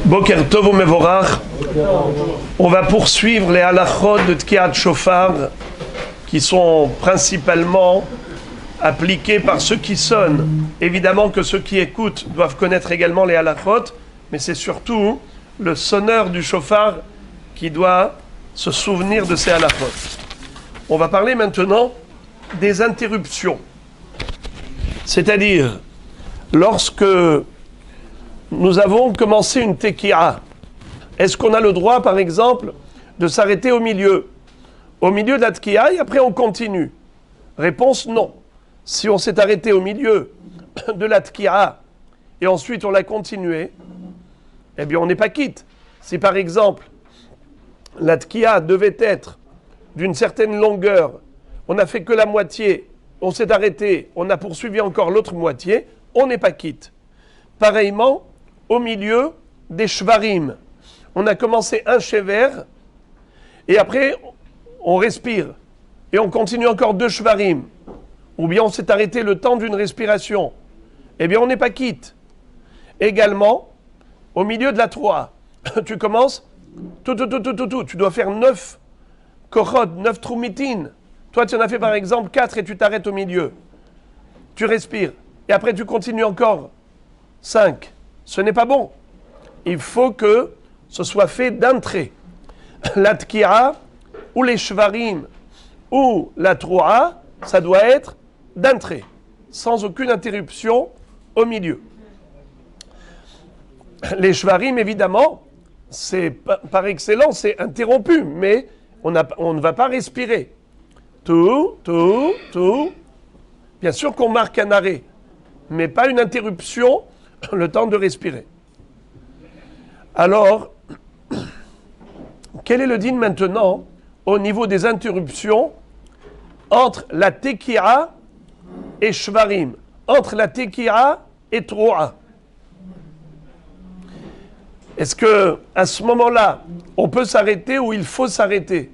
Boker Tov Mevorach. On va poursuivre les halachot de Tkiat Shofar qui sont principalement appliqués par ceux qui sonnent. Évidemment que ceux qui écoutent doivent connaître également les halachot, mais c'est surtout le sonneur du shofar qui doit se souvenir de ces halachot. On va parler maintenant des interruptions. C'est-à-dire, lorsque nous avons commencé une teki'a, est-ce qu'on a le droit, par exemple, de s'arrêter au milieu de la teki'a et après on continue? Réponse non. Si on s'est arrêté au milieu de la teki'a et ensuite on l'a continué, eh bien on n'est pas quitte. Si par exemple, la teki'a devait être d'une certaine longueur, on n'a fait que la moitié, on s'est arrêté, on a poursuivi encore l'autre moitié, on n'est pas quitte. Pareillement, au milieu des shvarim, on a commencé un shever, et après, on respire, et on continue encore deux shvarim, ou bien on s'est arrêté le temps d'une respiration, eh bien on n'est pas quitte. Également, au milieu de la troa, tu commences, tu dois faire 9 kochot, 9 trumitin. Toi, tu en as fait par exemple 4 et tu t'arrêtes au milieu. Tu respires. Et après, tu continues encore 5. Ce n'est pas bon. Il faut que ce soit fait d'un trait. La tki'a ou les shvarim ou la troua, ça doit être d'un trait, sans aucune interruption au milieu. Les shvarim, évidemment, c'est par excellence, c'est interrompu, mais on ne va pas respirer. Tout. Bien sûr qu'on marque un arrêt, mais pas une interruption, le temps de respirer. Alors, quel est le din maintenant au niveau des interruptions entre la teki'a et shvarim, entre la teki'a et troua? Est-ce que à ce moment-là, on peut s'arrêter ou il faut s'arrêter?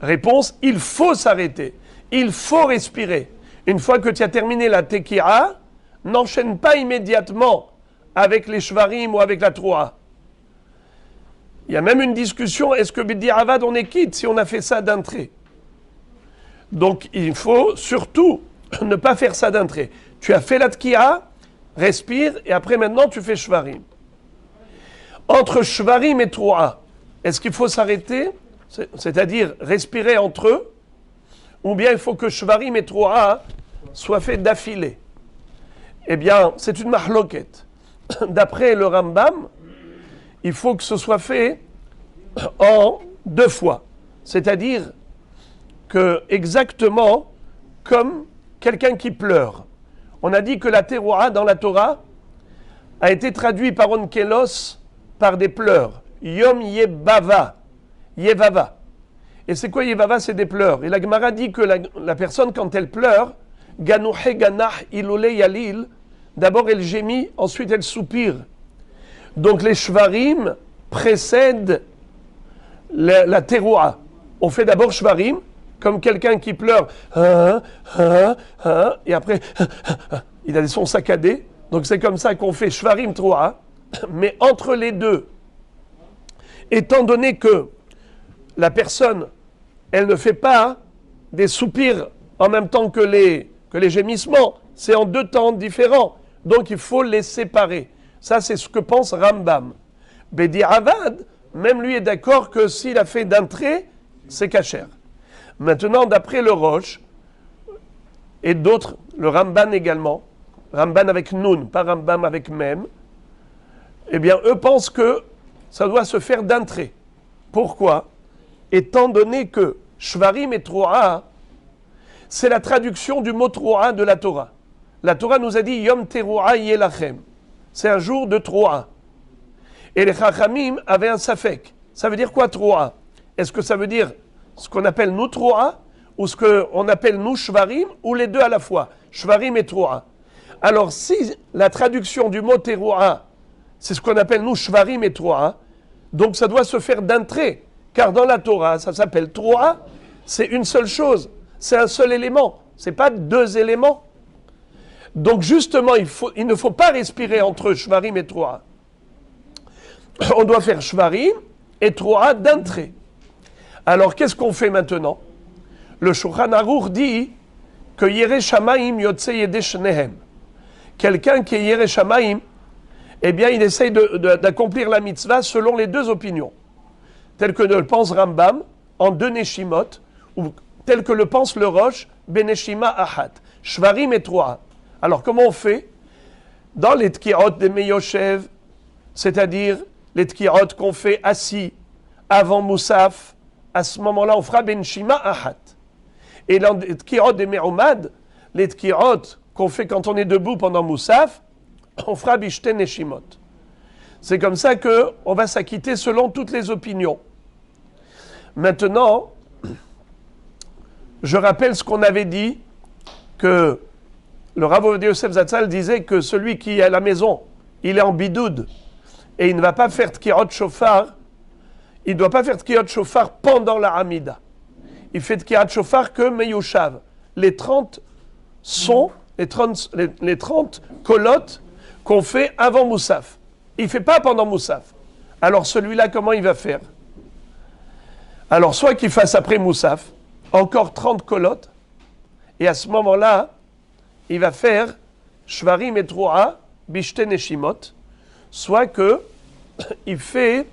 Réponse, il faut s'arrêter. Il faut respirer. Une fois que tu as terminé la teki'a, n'enchaîne pas immédiatement avec les shvarim ou avec la troua. Il y a même une discussion, est-ce que b'di'avad on est quitte si on a fait ça d'un trait? Donc il faut surtout ne pas faire ça d'un trait. Tu as fait la teki'a, respire, et après maintenant tu fais shvarim. Entre shvarim et troua, est-ce qu'il faut s'arrêter? C'est-à-dire respirer entre eux, ou bien il faut que shvarim et troua soient faits d'affilée? Eh bien, c'est une mahloket. D'après le Rambam, il faut que ce soit fait en 2 fois. C'est-à-dire que exactement comme quelqu'un qui pleure. On a dit que la teroua dans la Torah a été traduit par onkelos par des pleurs. Yom yebava. Yevava. Et c'est quoi Yevava? C'est des pleurs. Et la Gemara dit que la personne, quand elle pleure, Ganouhe ganah ilole yalil, d'abord elle gémit, ensuite elle soupire. Donc les shvarim précèdent la teroua. On fait d'abord shvarim, comme quelqu'un qui pleure, et après, il a des sons saccadés. Donc c'est comme ça qu'on fait shvarim teroua. Mais entre les deux, étant donné que la personne, elle ne fait pas des soupirs en même temps que les gémissements. C'est en 2 temps différents. Donc il faut les séparer. Ça, c'est ce que pense Rambam. B'di'avad, même lui est d'accord que s'il a fait d'un trait, c'est kasher. Maintenant, d'après le Roche, et d'autres, le Ramban également, Ramban avec Nun, pas Rambam avec Mem, eh bien, eux pensent que ça doit se faire d'un trait. Pourquoi? Étant donné que shvarim et troua, c'est la traduction du mot troua de la Torah. La Torah nous a dit Yom teroua yelachem. C'est un jour de troua. Et les chachamim avaient un safek. Ça veut dire quoi troua? Est-ce que ça veut dire ce qu'on appelle nous troua ou ce qu'on appelle nous shvarim ou les deux à la fois? Shvarim et troua. Alors si la traduction du mot teroua, c'est ce qu'on appelle nous shvarim et troua, donc ça doit se faire d'un trait. Car dans la Torah, ça s'appelle troua, c'est une seule chose, c'est un seul élément, c'est pas 2 éléments. Donc justement, il ne faut pas respirer entre shvarim et troua. on doit faire shvarim et troa d'un trait. Alors, qu'est-ce qu'on fait maintenant? Le Shulchan Aruch dit que Yere Shamaim Yotze Yede Shnehem. Quelqu'un qui est Yere Shamaim, eh bien, il essaye d'accomplir la mitzvah selon les deux opinions, tel que le pense Rambam, en deux Neshimot, ou tel que le pense le Rosh, Beneshima Ahat, Shvarim et Troa. Alors, comment on fait? Dans les Tkirot des Meyoshev, c'est-à-dire les Tkirot qu'on fait assis avant Moussaf, à ce moment-là, on fera Beneshima Ahat. Et dans les Tkirot des Me'umad, les Tkirot qu'on fait quand on est debout pendant Moussaf, on fera Bishte Neshimot. C'est comme ça qu'on va s'acquitter selon toutes les opinions. Maintenant, je rappelle ce qu'on avait dit, que le Rav Ovadia Yosef Zatzal disait que celui qui est à la maison, il est en bidoud, et il ne va pas faire Tkirot Shofar, il ne doit pas faire Tkirot Shofar pendant la Hamida. Il fait Tkirot Shofar que Meyushav. Les 30 sons, les 30 kolotes qu'on fait avant Moussaf. Il ne fait pas pendant Moussaf. Alors celui-là, comment il va faire? Alors soit qu'il fasse après Moussaf, encore 30 kolotes, et à ce moment-là, il va faire Shvarim et Troa, Bishte Neshimot, soit que il fait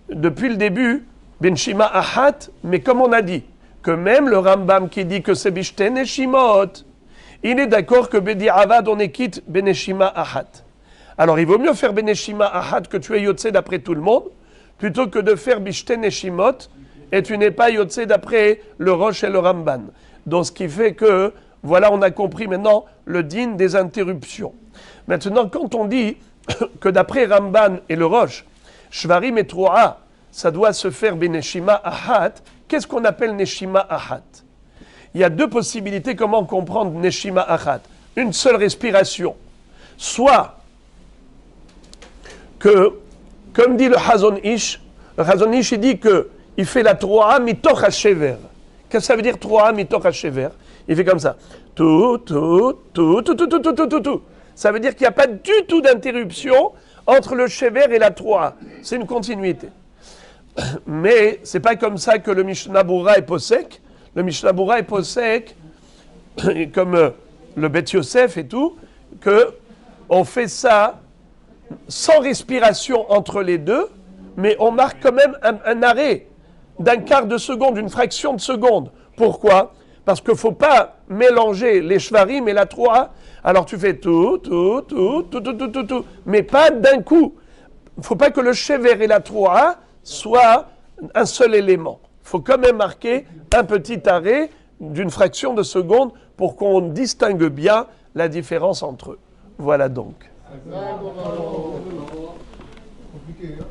depuis le début Benshima Ahat, mais comme on a dit, que même le Rambam qui dit que c'est Bishte Neshimot, il est d'accord que Bedi Avad on quitte Beneshima Ahat. Alors il vaut mieux faire Beneshima Ahat que tu es Yotze d'après tout le monde, plutôt que de faire Bishte Neshimot et tu n'es pas Yotze d'après le Rosh et le Ramban. Donc ce qui fait que, voilà, on a compris maintenant le din des interruptions. Maintenant, quand on dit que d'après Ramban et le Rosh, Shvarim et Troa, ça doit se faire Beneshima Ahat, qu'est-ce qu'on appelle Neshima Ahat? Il y a deux possibilités comment comprendre Neshima Ahat. Une seule respiration. Soit que, comme dit le Hazon Ish, il dit qu'il fait la Troa mitoch ha-shever. Qu'est-ce que ça veut dire Troa mitoch ha-shever? Il fait comme ça. Tout. Ça veut dire qu'il n'y a pas du tout d'interruption entre le shever et la Troa. C'est une continuité. Mais c'est pas comme ça que le Mishnah Berurah est posek. Le Mishnah Berurah est posek, comme le Bet Yosef et tout, que on fait ça sans respiration entre les deux, mais on marque quand même un arrêt d'un quart de seconde, une fraction de seconde. Pourquoi? Parce qu'il ne faut pas mélanger les shvarim et la troa. Alors tu fais tout, mais pas d'un coup. Il ne faut pas que le shever et la troa soient un seul élément. Il faut quand même marquer un petit arrêt d'une fraction de seconde pour qu'on distingue bien la différence entre eux. Voilà donc. Compliqué, hein?